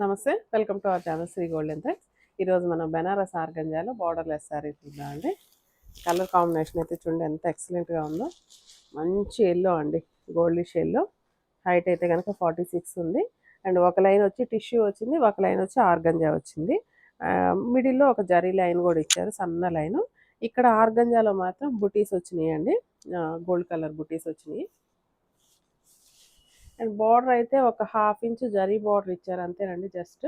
నమస్తే, welcome to our channel Sri golden threads. ఈరోజు మనం బెనారస్ ఆర్గంజాలో బార్డర్లెస్ శారీ చూద్దామండి. కలర్ కాంబినేషన్ అయితే చూడండి ఎంత ఎక్సలెంట్గా ఉందో. మంచి ఎల్లో అండి, గోల్డిష్ ఎల్లో. హైట్ అయితే కనుక 46 ఉంది. అండ్ ఒక లైన్ వచ్చి టిష్యూ వచ్చింది, ఒక లైన్ వచ్చి ఆర్గంజా వచ్చింది. మిడిల్లో ఒక జరీ లైన్ కూడా ఇచ్చారు, సన్న లైను. ఇక్కడ ఆర్గంజాలో మాత్రం బుటీస్ వచ్చినాయి అండి, గోల్డ్ కలర్ బుటీస్ వచ్చినాయి. అండ్ బార్డర్ అయితే ఒక 1/2 ఇంచ్ జరీ బార్డర్ ఇచ్చారు అంతేనండి. జస్ట్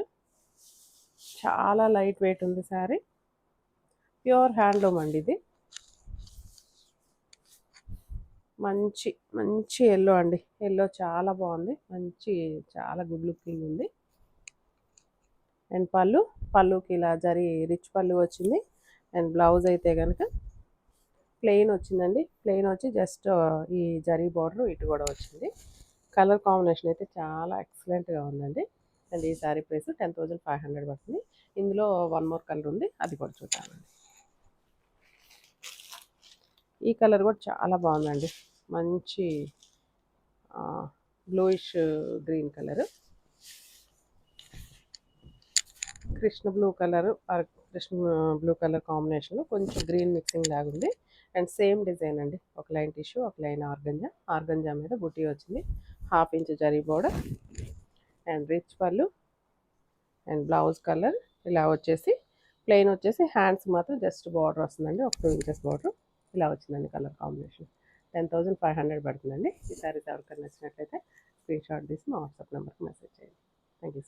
చాలా లైట్ వెయిట్ ఉంది శారీ. ప్యూర్ హ్యాండ్లూమ్ అండి ఇది. మంచి మంచి ఎల్లో అండి, ఎల్లో చాలా బాగుంది, మంచి చాలా గుడ్ లుకింగ్ ఉంది. అండ్ పళ్ళుకి ఇలా జరీ రిచ్ పళ్ళు వచ్చింది. అండ్ బ్లౌజ్ అయితే కనుక ప్లెయిన్ వచ్చిందండి. ప్లెయిన్ వచ్చి జస్ట్ ఈ జరీ బార్డర్ ఇటు కూడా వచ్చింది. కలర్ కాంబినేషన్ అయితే చాలా ఎక్సలెంట్గా ఉందండి. అండ్ ఈ శారీ ప్రైస్ 10,500 పడుతుంది. ఇందులో వన్ మోర్ కలర్ ఉంది, అది కూడా చూద్దామండి. ఈ కలర్ కూడా చాలా బాగుందండి, మంచి bluish green colour, Krishna blue colour combination, కొంచెం గ్రీన్ మిక్సింగ్ లాగా ఉంది. అండ్ సేమ్ డిజైన్ అండి, ఒక లైన్ టిష్యూ, ఒక లైన్ ఆర్గంజా మీద బుటీ వచ్చింది. 1/2 inch zari border and rich పళ్ళు. అండ్ బ్లౌజ్ కలర్ ఇలా వచ్చేసి ప్లెయిన్ వచ్చేసి హ్యాండ్స్ మాత్రం జస్ట్ బార్డర్ వస్తుందండి, ఒక 2 ఇంచెస్ బార్డర్ ఇలా వచ్చిందండి. కలర్ కాంబినేషన్ 10,500 పడుతుందండి. ఈ సారీస్ ఎవరికైనా నచ్చినట్లయితే స్క్రీన్ షాట్ తీసి మా వాట్సాప్ నెంబర్కి మెసేజ్ చేయండి. Thank you sir.